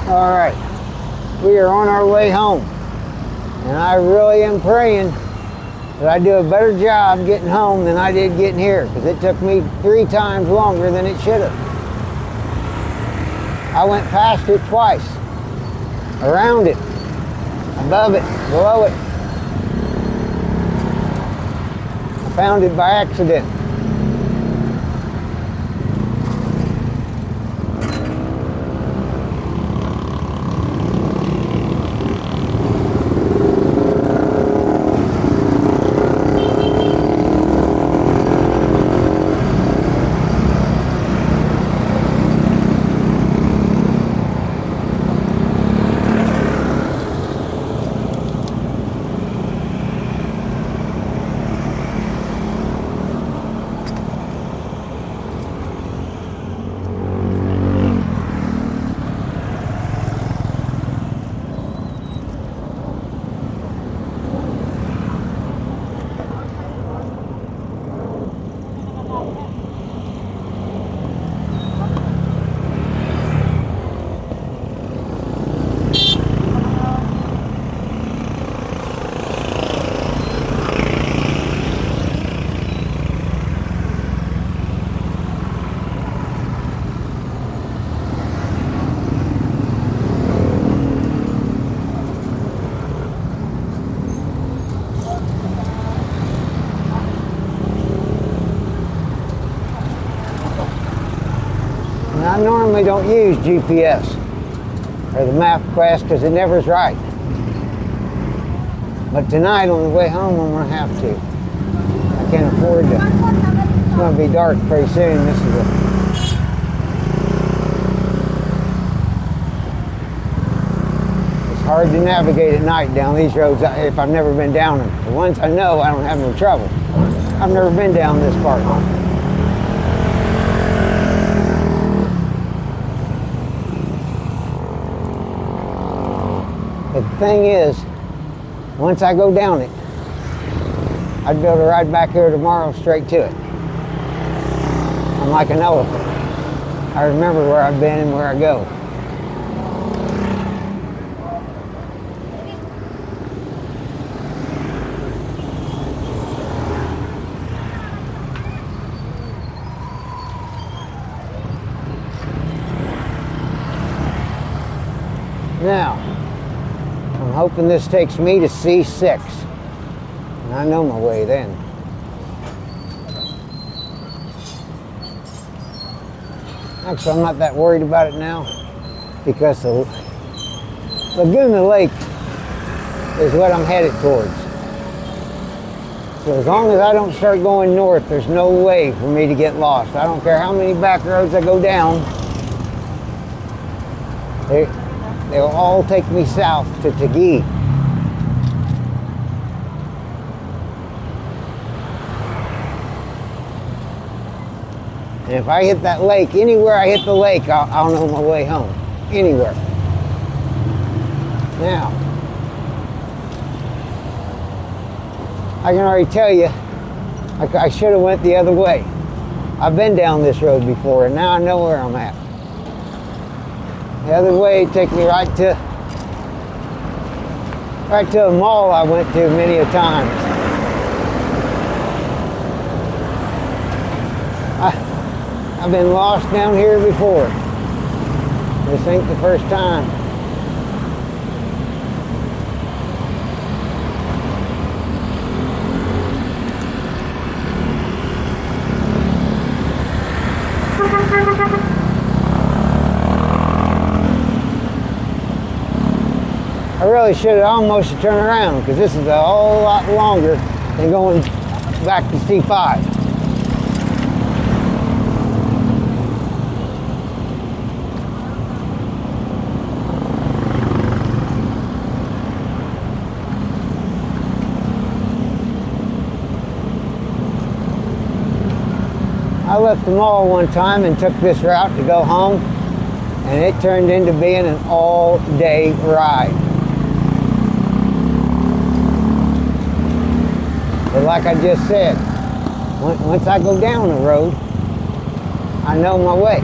All right, we are on our way home, and I really am praying that I do a better job getting home than I did getting here, because it took me 3 times longer than it should have. I went past it twice, around it, above it, below it. I found it by accident. I normally don't use GPS or the MapQuest because it never is right. But tonight on the way home I'm going to have to. I can't afford to. It's going to be dark pretty soon. It's hard to navigate at night down these roads if I've never been down them. The ones I know, I don't have no trouble. I've never been down this part. The thing is, once I go down it, I'd be able to ride back here tomorrow straight to it. I'm like an elephant. I remember where I've been and where I go. Now, I'm hoping this takes me to C6, and I know my way then. Actually, I'm not that worried about it now, because the Laguna Lake is what I'm headed towards. So as long as I don't start going north, there's no way for me to get lost. I don't care how many back roads I go down. They'll all take me south to Taguig. And if I hit that lake, anywhere I hit the lake, I'll know my way home. Anywhere. Now, I can already tell you, I should have went the other way. I've been down this road before, and now I know where I'm at. The other way take me right to a mall I went to many a time. I've been lost down here before. This ain't the first time. I really should have almost turned around, because this is a whole lot longer than going back to C5. I left the mall one time and took this route to go home, and it turned into being an all-day ride. But like I just said, once I go down the road, I know my way.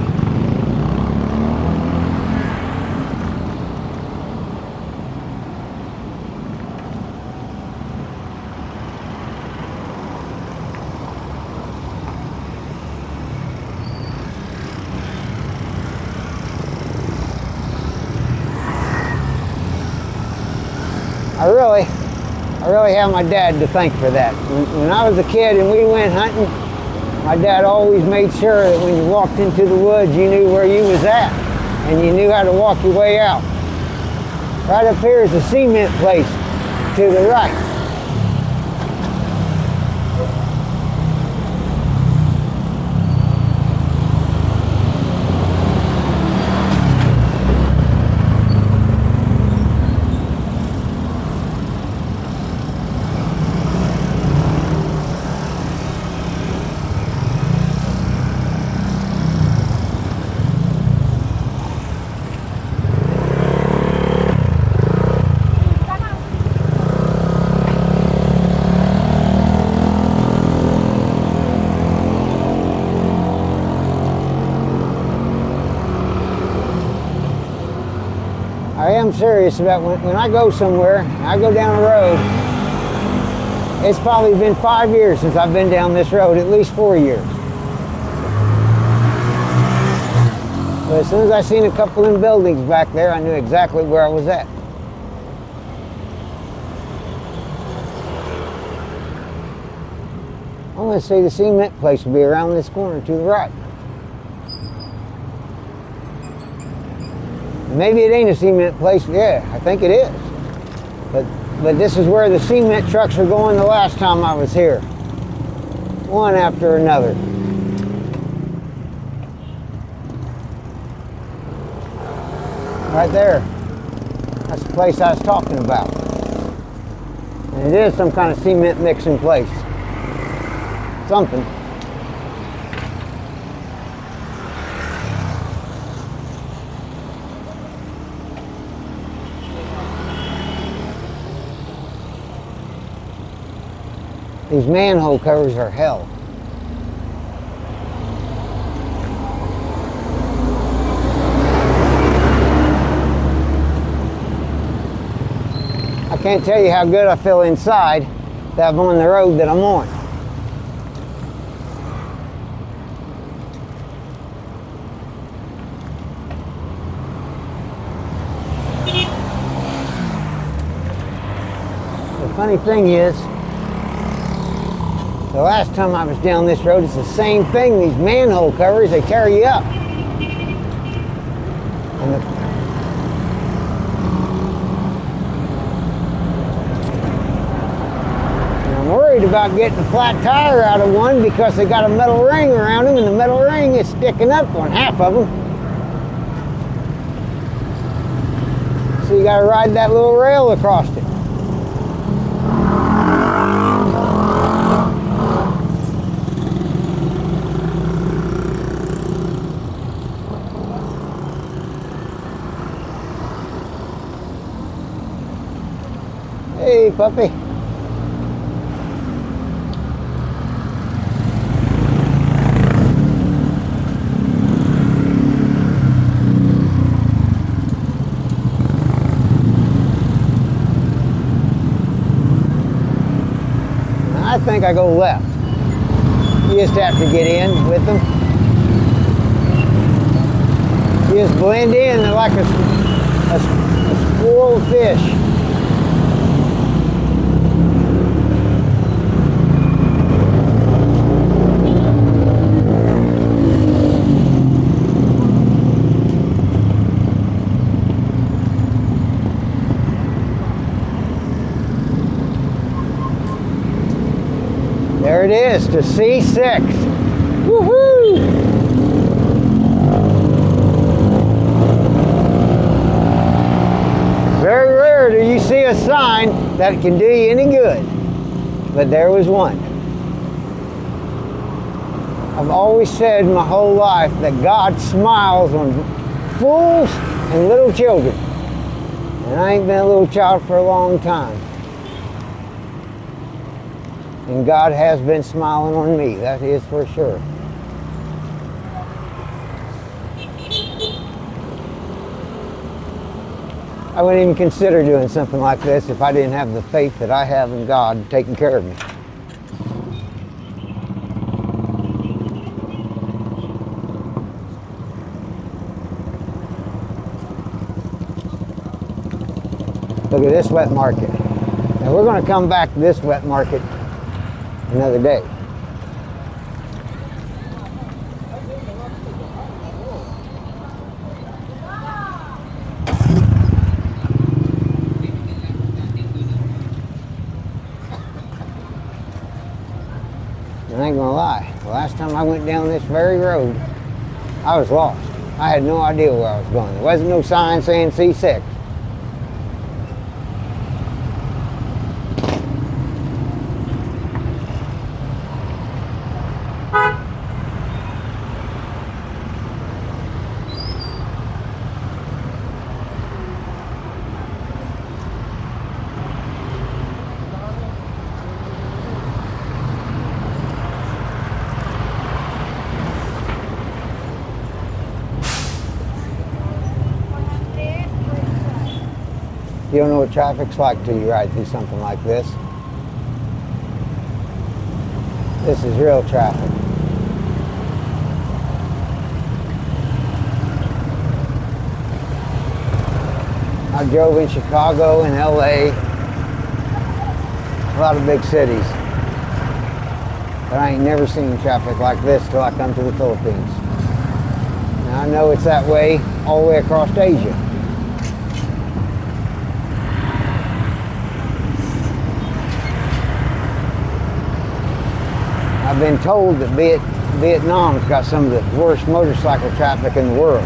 I really have my dad to thank for that. When I was a kid and we went hunting, my dad always made sure that when you walked into the woods, you knew where you was at and you knew how to walk your way out. Right up here is the cement place to the right. I am serious about when I go somewhere, I go down a road, it's probably been 5 years since I've been down this road, at least 4 years. But as soon as I seen a couple of them buildings back there, I knew exactly where I was at. I'm going to say the cement place will be around this corner to the right. Maybe it ain't a cement place. Yeah, I think it is. But this is where the cement trucks were going the last time I was here. One after another. Right there. That's the place I was talking about. And it is some kind of cement mixing place. Something. These manhole covers are hell. I can't tell you how good I feel inside that I'm on the road that I'm on. The funny thing is, the last time I was down this road, it's the same thing. These manhole covers, they carry you up. And I'm worried about getting a flat tire out of one because they got a metal ring around them, and the metal ring is sticking up on half of them. So you got to ride that little rail across it. Hey, puppy. I think I go left. You just have to get in with them. You just blend in. They're like a squirrel fish. There it is, to C6. Woohoo! Very rare do you see a sign that can do you any good. But there was one. I've always said my whole life that God smiles on fools and little children. And I ain't been a little child for a long time. And God has been smiling on me, that is for sure. I wouldn't even consider doing something like this if I didn't have the faith that I have in God taking care of me. Look at this wet market. Now we're going to come back to this wet market another day. And I ain't gonna lie, the last time I went down this very road, I was lost. I had no idea where I was going. There wasn't no sign saying C6. You don't know what traffic's like till you ride through something like this. This is real traffic. I drove in Chicago and LA, a lot of big cities. But I ain't never seen traffic like this till I come to the Philippines. Now I know it's that way all the way across Asia. I've been told that Vietnam's got some of the worst motorcycle traffic in the world.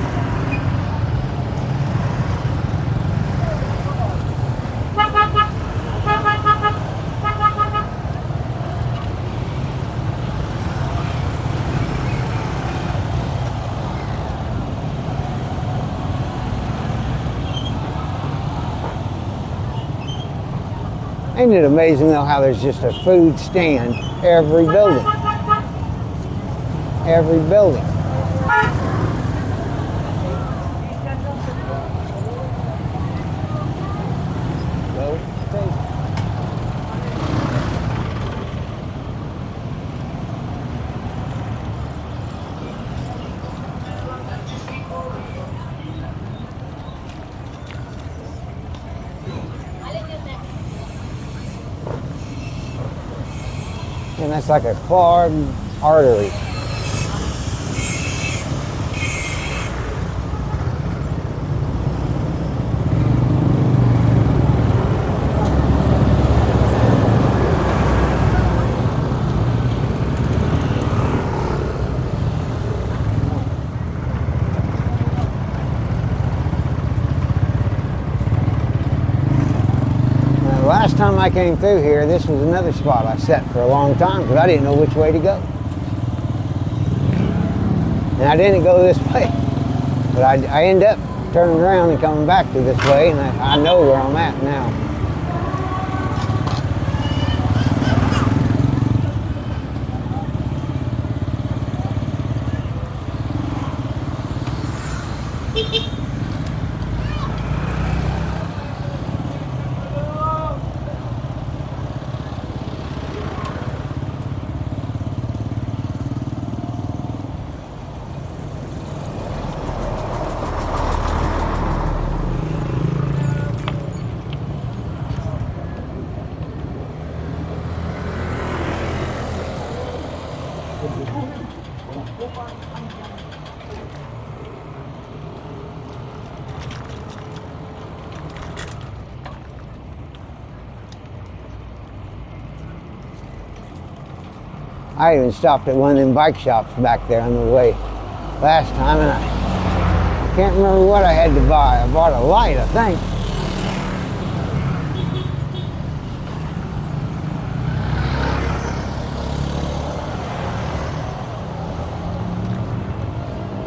Ain't it amazing though how there's just a food stand every building? Every building. And that's like a clogged artery. Last time I came through here, this was another spot I sat for a long time because I didn't know which way to go. And I didn't go this way, but I ended up turning around and coming back to this way, and I know where I'm at now. I even stopped at one of them bike shops back there on the way last time, and I can't remember what I had to buy. I bought a light, I think.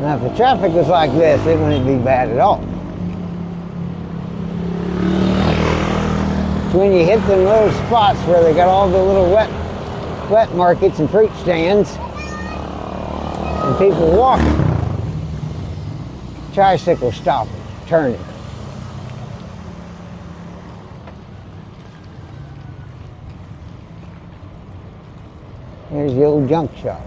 Now, if the traffic was like this, it wouldn't be bad at all. It's when you hit them little spots where they got all the little wet markets and fruit stands and people walking, tricycles stopping, turning. Here's the old junk shop.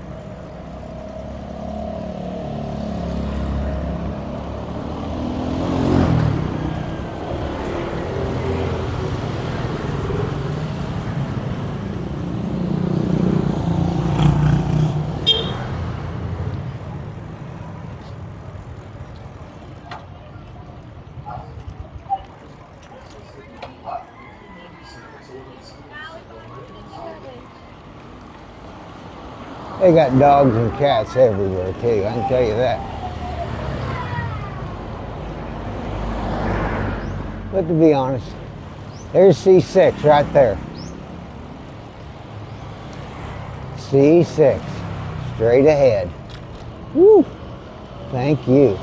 They got dogs and cats everywhere too, I can tell you that. But to be honest, there's C6 right there. C6, straight ahead. Woo! Thank you.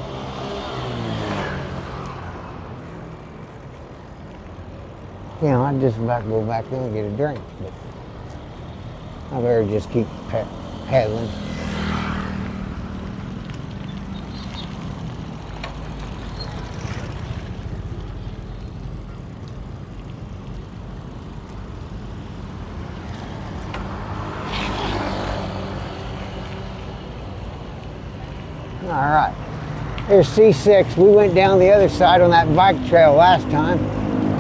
You know, I'm just about to go back there and get a drink, but I better just keep paddling. All right, there's C6. We went down the other side on that bike trail last time,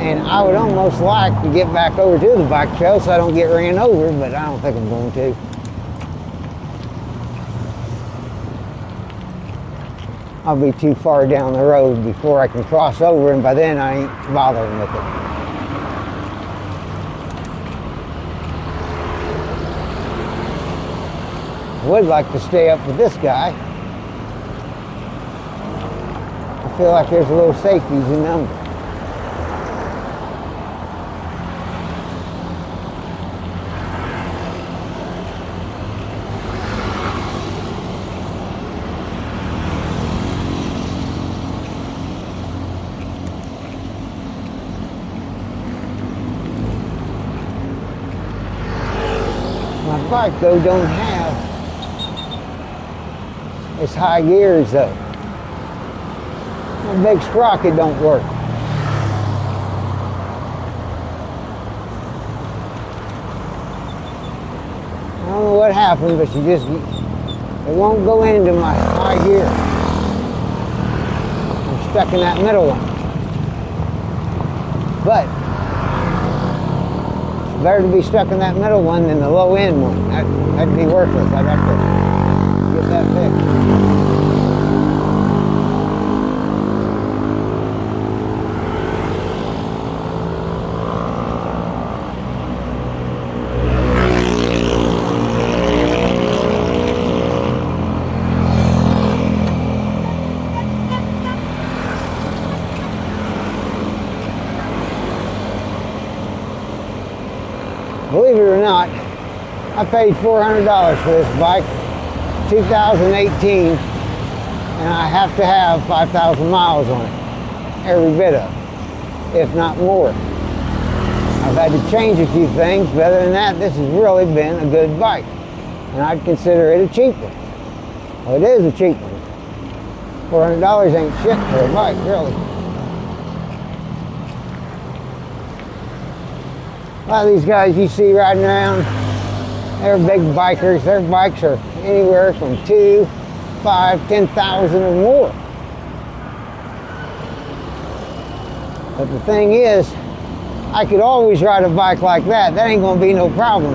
and I would almost like to get back over to the bike trail so I don't get ran over, but I don't think I'm going to. I'll be too far down the road before I can cross over, and by then I ain't bothering with it. I would like to stay up with this guy. I feel like there's a little safeties in number. My bike though don't have its high gears though. My big sprocket don't work. I don't know what happened, but it won't go into my high gear. I'm stuck in that middle one. But it's better to be stuck in that middle one than the low end one. That'd be worthless. I'd have to get that fixed. Believe it or not, I paid $400 for this bike, 2018, and I have to have 5,000 miles on it, every bit of it, if not more. I've had to change a few things, but other than that, this has really been a good bike, and I'd consider it a cheap one. Well, it is a cheap one. $400 ain't shit for a bike, really. A lot of these guys you see riding around, they're big bikers. Their bikes are anywhere from 2, 5, 10,000 or more. But the thing is, I could always ride a bike like that. That ain't gonna be no problem.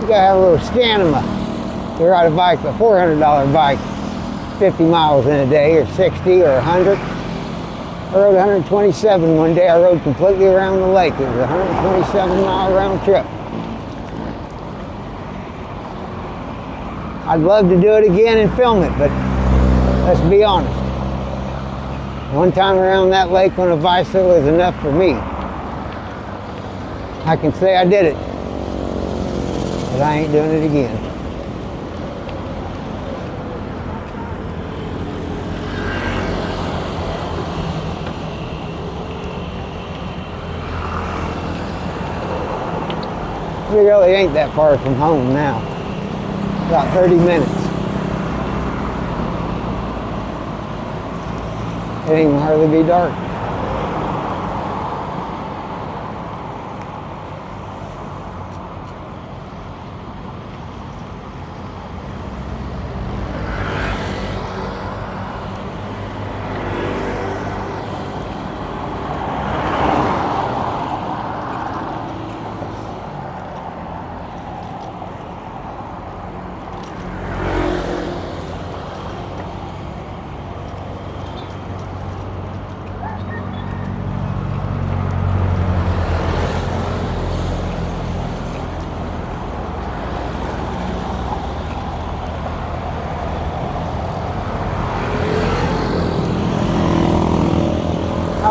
You gotta have a little stamina to ride a bike, a $400 bike, 50 miles in a day, or 60 or 100. I rode 127 one day. I rode completely around the lake. It was a 127-mile round trip. I'd love to do it again and film it, but let's be honest. One time around that lake on a bicycle is enough for me. I can say I did it, but I ain't doing it again. We really ain't that far from home now. About 30 minutes. It ain't gonna hardly be dark.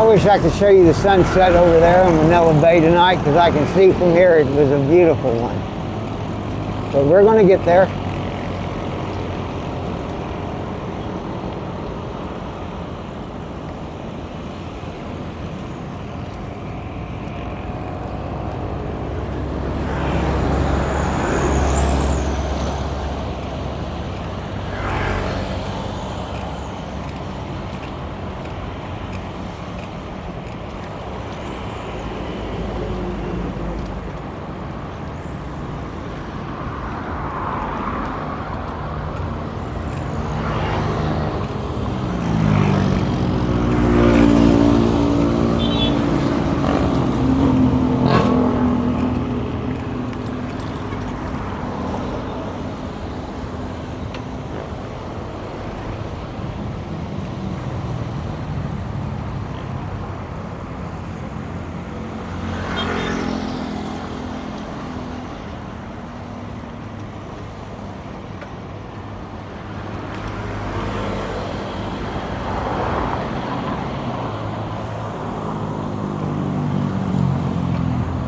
I wish I could show you the sunset over there on Manila Bay tonight, because I can see from here it was a beautiful one. But we're going to get there.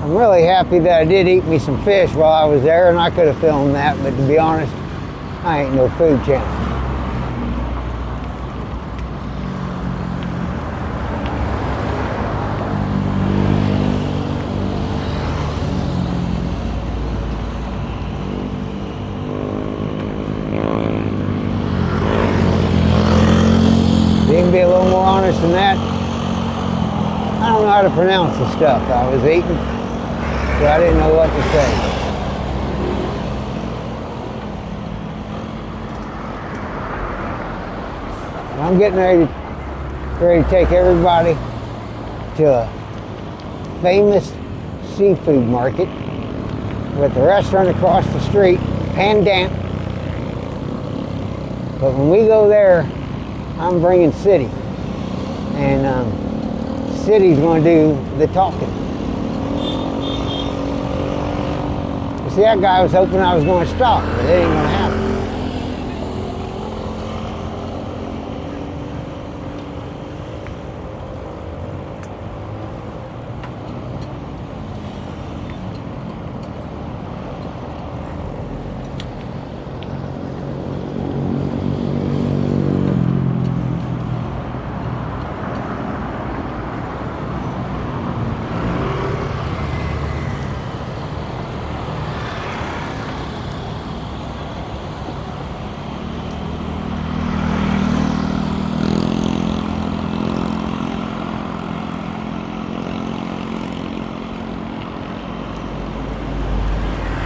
I'm really happy that I did eat me some fish while I was there, and I could have filmed that, but to be honest, I ain't no food channel. You can be a little more honest than that. I don't know how to pronounce the stuff I was eating. So I didn't know what to say. I'm getting ready to take everybody to a famous seafood market with the restaurant across the street, Pandant. But when we go there, I'm bringing City, and City's going to do the talking. See, that guy was hoping I was going to stop, but it ain't going to happen.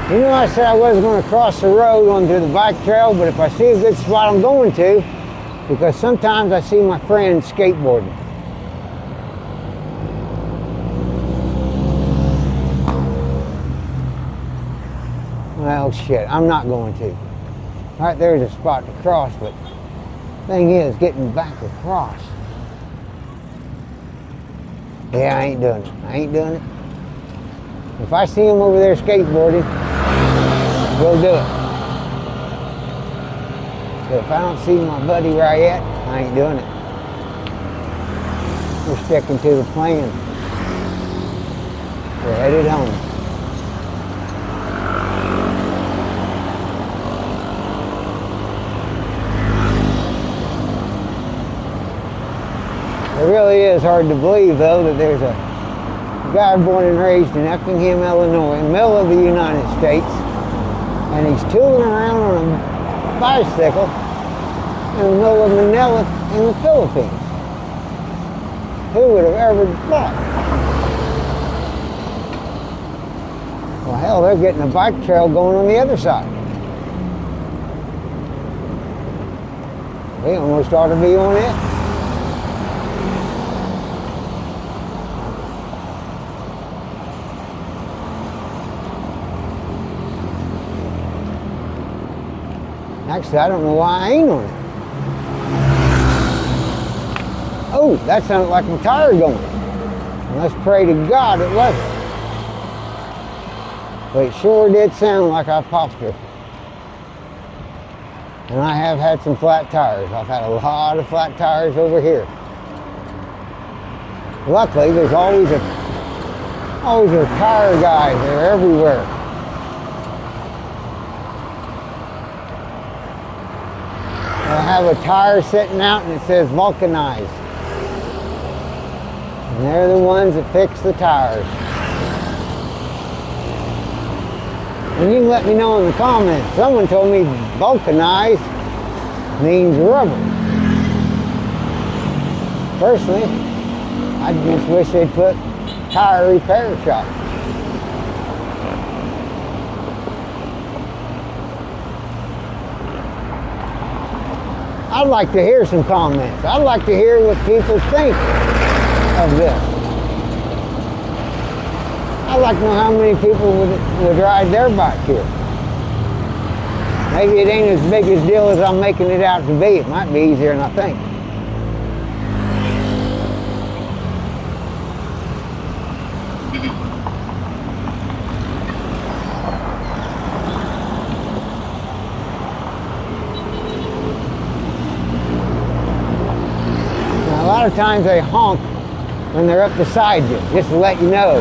You know, I said I wasn't going to cross the road onto the bike trail, but if I see a good spot, I'm going to, because sometimes I see my friends skateboarding. Well, shit, I'm not going to. Right there's a spot to cross, but the thing is, getting back across. Yeah, I ain't doing it. I ain't doing it. If I see him over there skateboarding, we'll do it. But if I don't see my buddy where I at, I ain't doing it. We're sticking to the plan. We're headed home. It really is hard to believe, though, that there's a guy born and raised in Effingham, Illinois, in the middle of the United States, and he's tooling around on a bicycle in the middle of Manila in the Philippines. Who would have ever thought? Well, hell, they're getting a bike trail going on the other side. We almost ought to be on it. Actually, I don't know why I ain't on it. Oh, that sounded like my tire going. And let's pray to God it wasn't. But it sure did sound like I popped her. And I have had some flat tires. I've had a lot of flat tires over here. Luckily, there's always a tire guy. They're everywhere. I have a tire sitting out and it says vulcanized. And they're the ones that fix the tires. And you can let me know in the comments. Someone told me vulcanized means rubber. Personally, I just wish they'd put tire repair shop. I'd like to hear some comments. I'd like to hear what people think of this. I'd like to know how many people would ride their bike here. Maybe it ain't as big a deal as I'm making it out to be. It might be easier than I think. Now, a lot of times they honk when they're up beside you, just to let you know.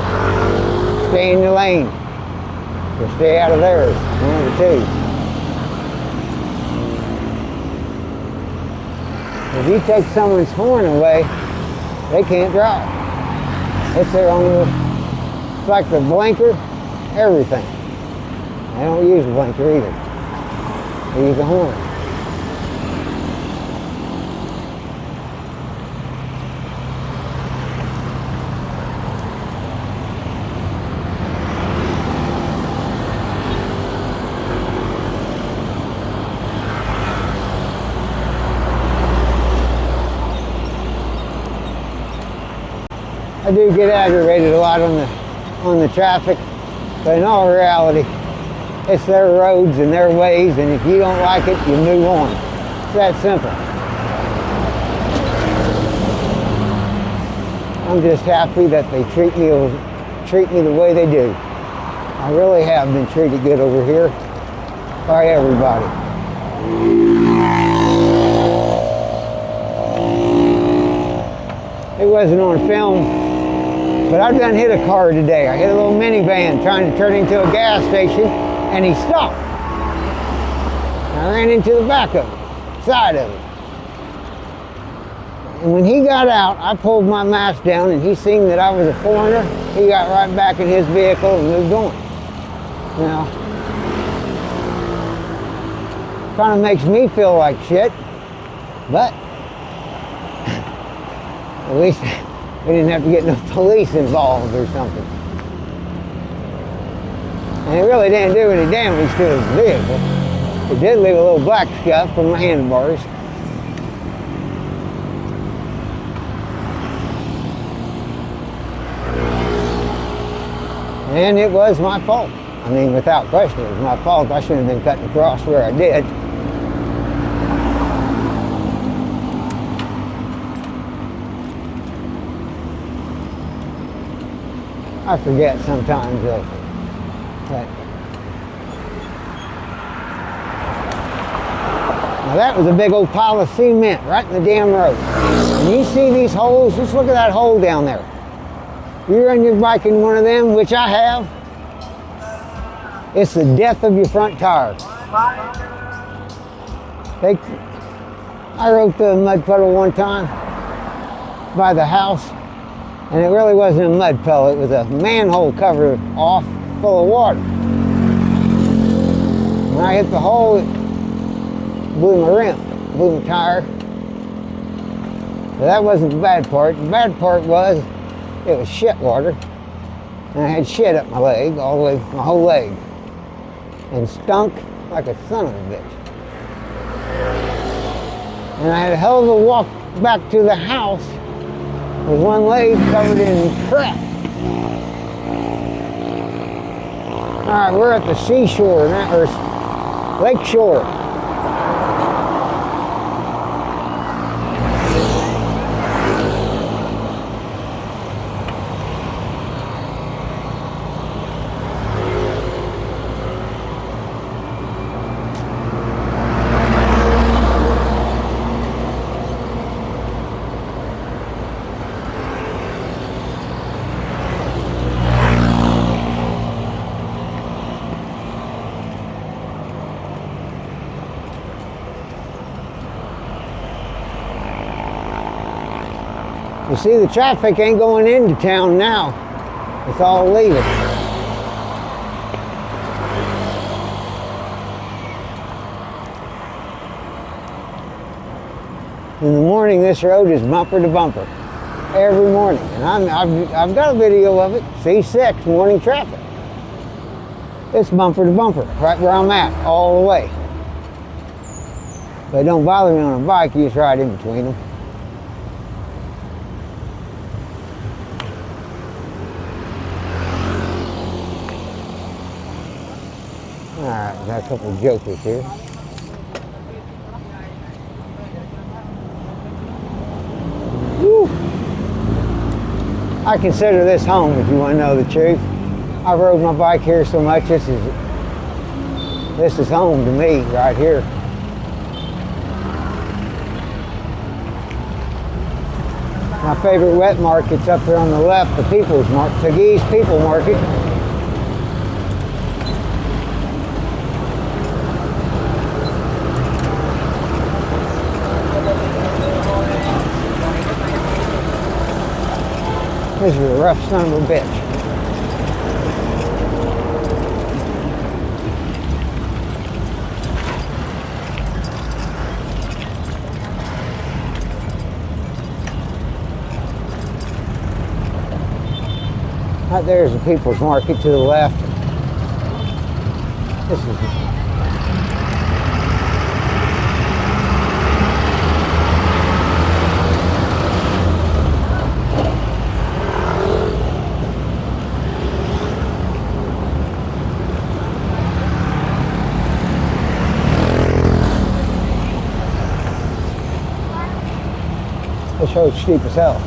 Stay in your lane. Or stay out of theirs. One of the two. If you take someone's horn away, they can't drive. It's their own, it's like the blinker, everything. They don't use the blinker either. They use the horn. I do get aggravated a lot on the traffic, but in all reality, it's their roads and their ways, and if you don't like it, you move on. It's that simple. I'm just happy that they treat me the way they do. I really have been treated good over here by everybody. It wasn't on film, but I done hit a car today. I hit a little minivan trying to turn into a gas station, and he stopped. I ran into the back of it, side of it. And when he got out, I pulled my mask down, and he seen that I was a foreigner. He got right back in his vehicle and moved on. Now, kind of makes me feel like shit, but at least we didn't have to get no police involved or something. And it really didn't do any damage to his vehicle. It did leave a little black scuff from my handlebars. And it was my fault. I mean, without question, it was my fault. I shouldn't have been cutting across where I did. I forget sometimes that now that was a big old pile of cement right in the damn road. And you see these holes, just look at that hole down there. You run your bike in one of them, which I have, it's the death of your front tire. I rode through a mud puddle one time by the house, and it really wasn't a mud puddle, it was a manhole cover off full of water. When I hit the hole, it blew my rim, blew my tire. But that wasn't the bad part. The bad part was it was shit water, and I had shit up my leg, all the way, my whole leg, and stunk like a son of a bitch. And I had a hell of a walk back to the house with one leg covered in crap. All right, we're at the seashore now, or lake shore. You see, the traffic ain't going into town now. It's all leaving. In the morning, this road is bumper to bumper. Every morning. And I've got a video of it. C6, morning traffic. It's bumper to bumper, right where I'm at, all the way. But it don't bother me on a bike, you just ride in between them. Alright, got a couple of jokers here. Woo. I consider this home, if you want to know the truth. I've rode my bike here so much, this is home to me, right here. My favorite wet market's up there on the left, the People's Market, Taggee's People Market. This is a rough son of a bitch. Right there's the People's Market to the left. This is this road's steep as hell.